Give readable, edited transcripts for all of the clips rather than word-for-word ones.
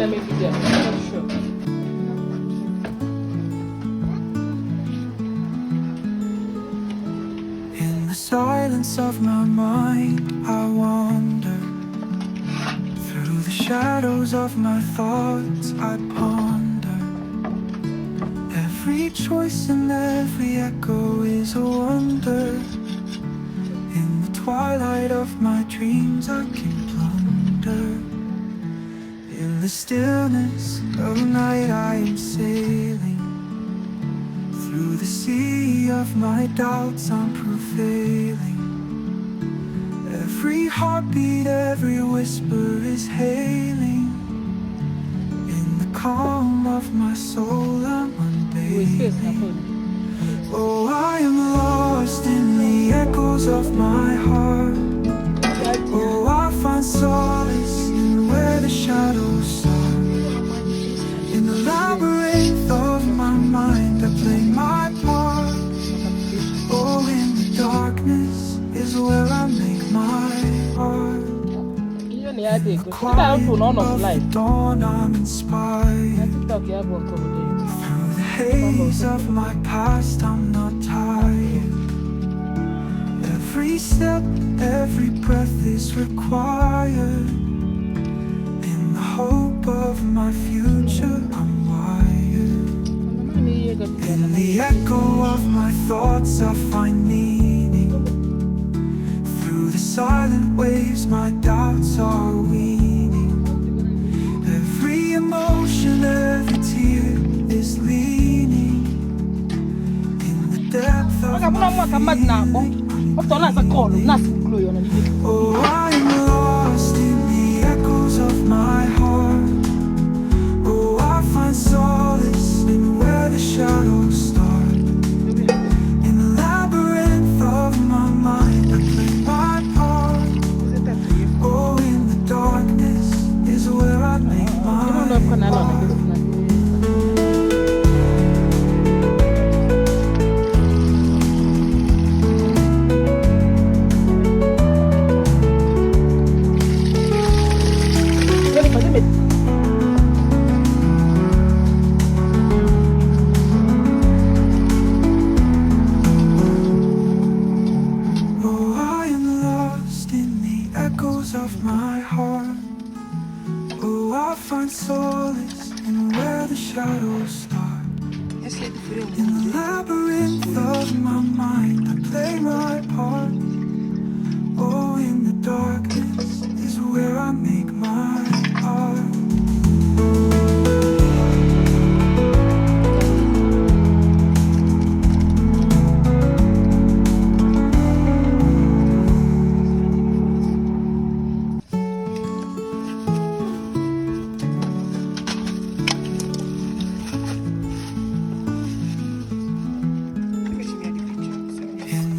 In the silence of my mind, I wander. Through the shadows of my thoughts, I ponder. Every choice and every echo is a wonder. In the twilight of my dreams, I can plunder. In the stillness of night, I am sailing. Through the sea of my doubts, I'm prevailing. Every heartbeat, every whisper is hailing. In the calm of my soul, I'm unveiling. Oh, I am lost in the echoes of my heart. Oh, I find solace in where the shadows start. In the labyrinth of my mind, I play my part. Oh, in the darkness is where I make my art. In the quiet of the dawn, I'm inspired. Through the haze of my past, I'm not tired. Every step, every breath is required. In the hope of my future, I'm wired. In the echo of my thoughts, I find meaning. Through the silent waves, my doubts are weaning. Every emotion, every tear is leaning. In the depth of my feeling, oh, I am lost in the echoes of my heart. Oh, I find solace in where the shadows start. In the labyrinth of my mind, I play my part. Oh, in the darkness is where I make my art. Of my heart, oh, I find solace in where the shadows start. In the labyrinth of my mind, I play my part. Oh, in the darkness is where I make my art.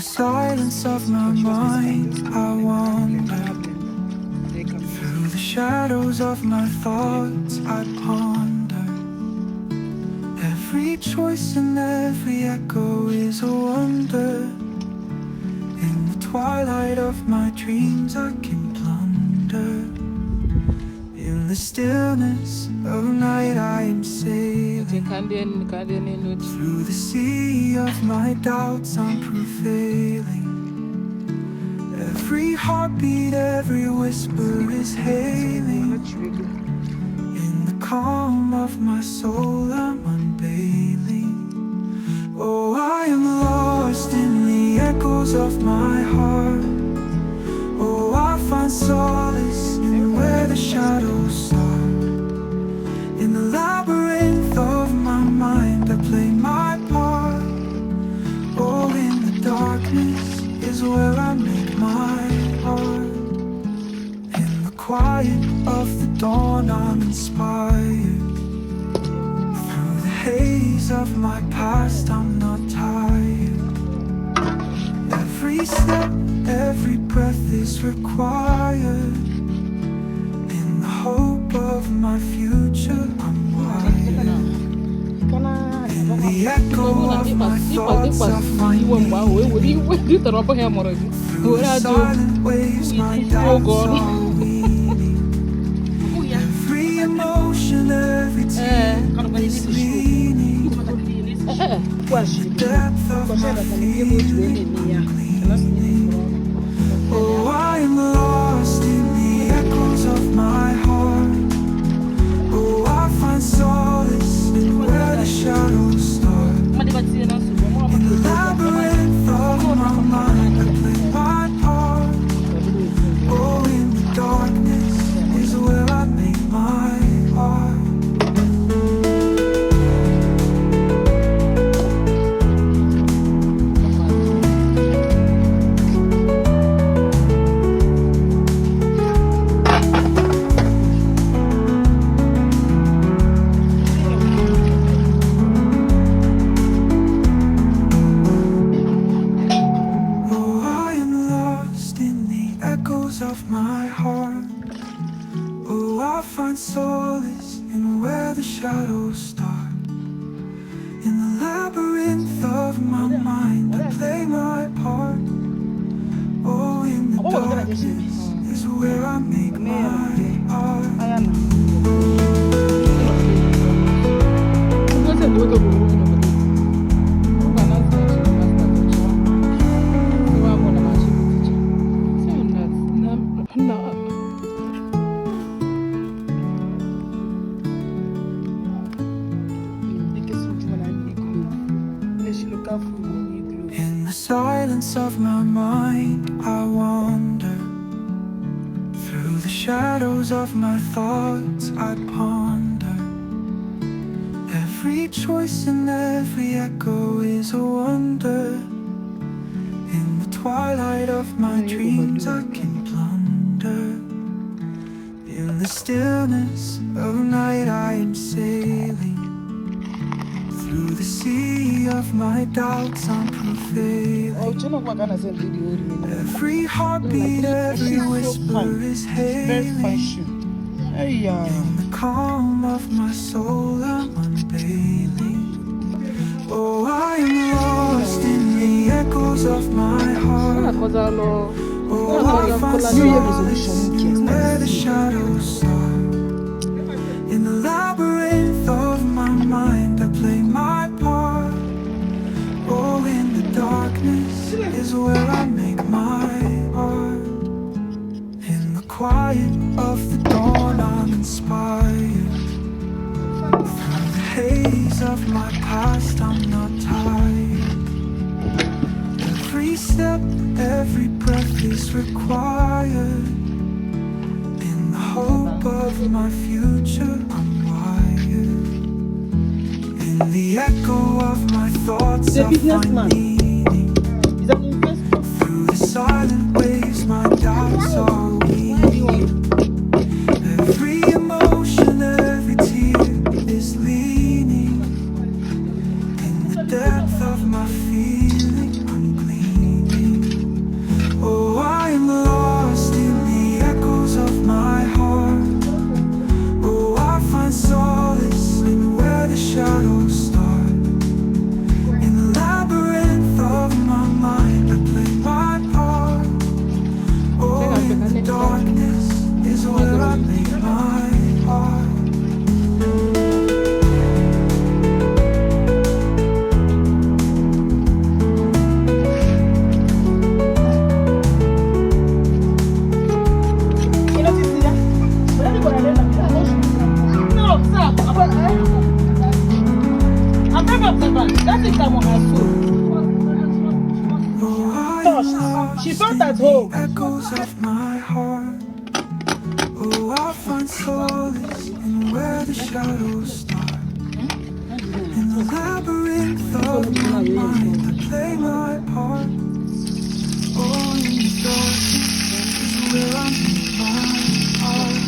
Silence of my mind, I wander. Through the shadows of my thoughts, I ponder. Every choice and every echo is a wonder. In the twilight of my dreams, I can plunder. In the stillness of night, I am sailing. Through the sea of my doubts, I'm prevailing. Every heartbeat, every whisper is hailing. In the calm of my soul, I'm unveiling. Oh, I am lost in the echoes of my heart. Oh, I find solace in where the shadows start. In the labyrinth of my mind, I play my part. Oh, in the darkness is where I make my art. In the quiet of the dawn, I'm inspired. Through the haze of my past, I'm not tired. Every step, every breath is required. In the hope of my future, I'm wired. In the echo of my thoughts, I find meaning. Through the silent waves, my doubts are weaning. Every emotion my feeling. Oh, I am lost in the echoes of my heart. Oh, I find solace in where the shadows start. In the labyrinth of my mind, I play my part. Oh, in the darkness is where I make my art. Of my heart, oh, I find solace in where the shadows start. In the labyrinth of my mind, I play my part. Oh, in the darkness is where I make my art. In the silence of my mind, I wander. Through the shadows of my thoughts, I ponder. Every choice and every echo is a wonder. In the twilight of my dreams, I can plunder. In the stillness of night, I am sailing. Through the sea of my doubts, I'm prevailing. Every heartbeat, every whisper is hailing. In the calm of my soul, I'm unveiling. Oh, I am lost in the echoes of my heart. Oh, I find solace in where the shadows start. In the labyrinth of my mind, I play my part. Oh, in the darkness is where I make my art. In the quiet of the dawn, I'm inspired. Through the haze of my past, I'm not tired. Every step, every breath is required. In the hope of my future, I'm wired. In the echo of my thoughts, I find meaning. Through the silent waves, my doubts are weaving. Every emotion, every tear is leaning. In the depth of my feeling, I'm gleaming. Oh, I am lost in the echoes of my heart. Oh, I find solace in where the shadows start. In the labyrinth of my mind, I play my part. Oh, in the darkness is where I make my art. She felt at home. Echoes of my heart. Oh, I find solace in where the shadows start. In the labyrinth of my mind, I play my part. Oh, in the darkness is where I make my art.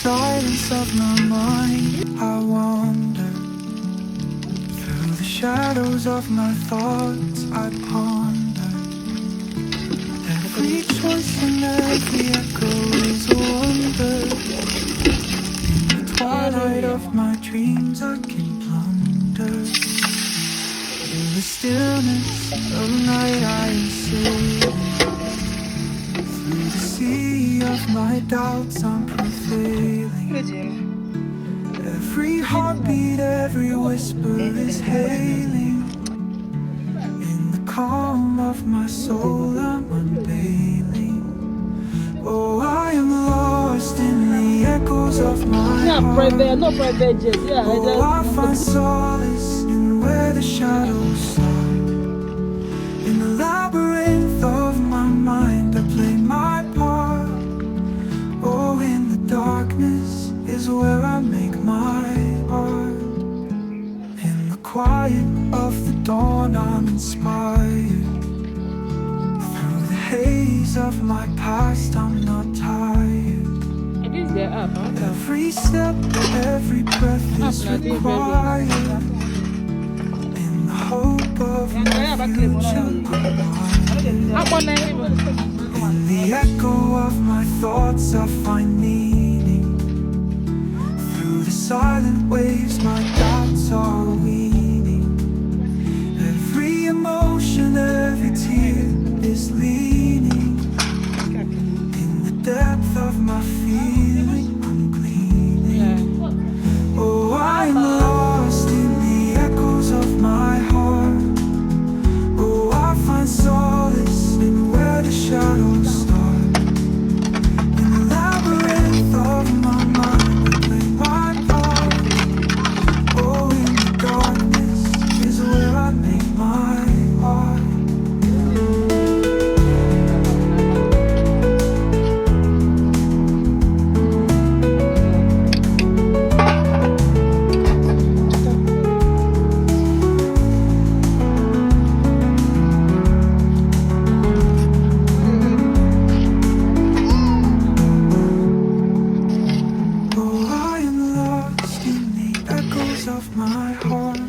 Silence of my mind, I wander. Through the shadows of my thoughts, I ponder. Every choice and every echo is a wonder. twilight of my dreams I can plunder. In the stillness of night I am sailing. Through the sea of my doubts I'm prevailing. Every heartbeat, every whisper is hailing. In the calm of my soul I'm unveiling. Oh, I am lost in the echoes of my heart. Oh, I find solace in where the shadows start. In the labyrinth of my mind I play my part. Oh, in the darkness is where I make my art. In the quiet of the dawn I'm inspired. Through the haze of my past I'm not tired. Every step, every breath is required. In the hope of my future in the echo of my thoughts I find meaning. Through the silent waves my doubts are weaning. Every emotion, every tear is leaning. In the depth of my feeling I'm gleaning. Oh, I am lost in the echoes of my heart. Oh, I find solace in where the shadows start. In the labyrinth of my mind I play my part. Oh, in the darkness is where I make my art. Of my heart.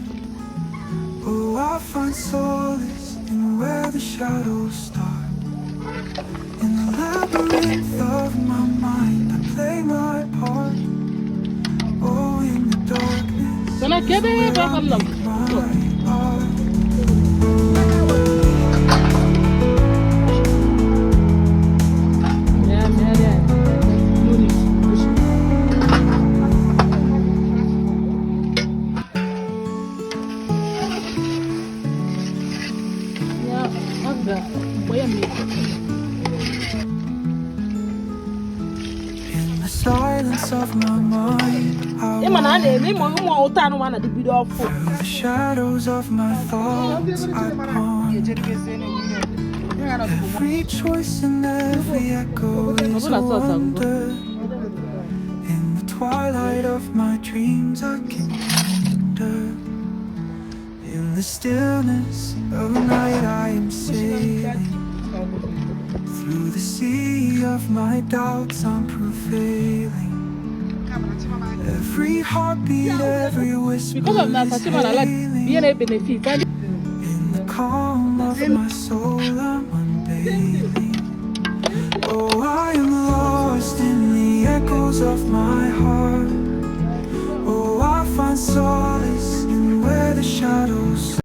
Oh, I find solace in where the shadows start. In the labyrinth of my mind I play my part. Oh, in the darkness is where I make my art. In the silence of my mind I wander. Through the shadows of my thoughts I ponder. Every choice and every echo is a wonder. In the twilight of my dreams I can wonder. In the stillness of night I am sailing. Through the sea of my doubts I'm prevailing. Every heartbeat, every whisper is hailing. In the calm of my soul I'm unveiling. Oh, I am lost in the echoes of my heart. Oh, I find solace in where the shadows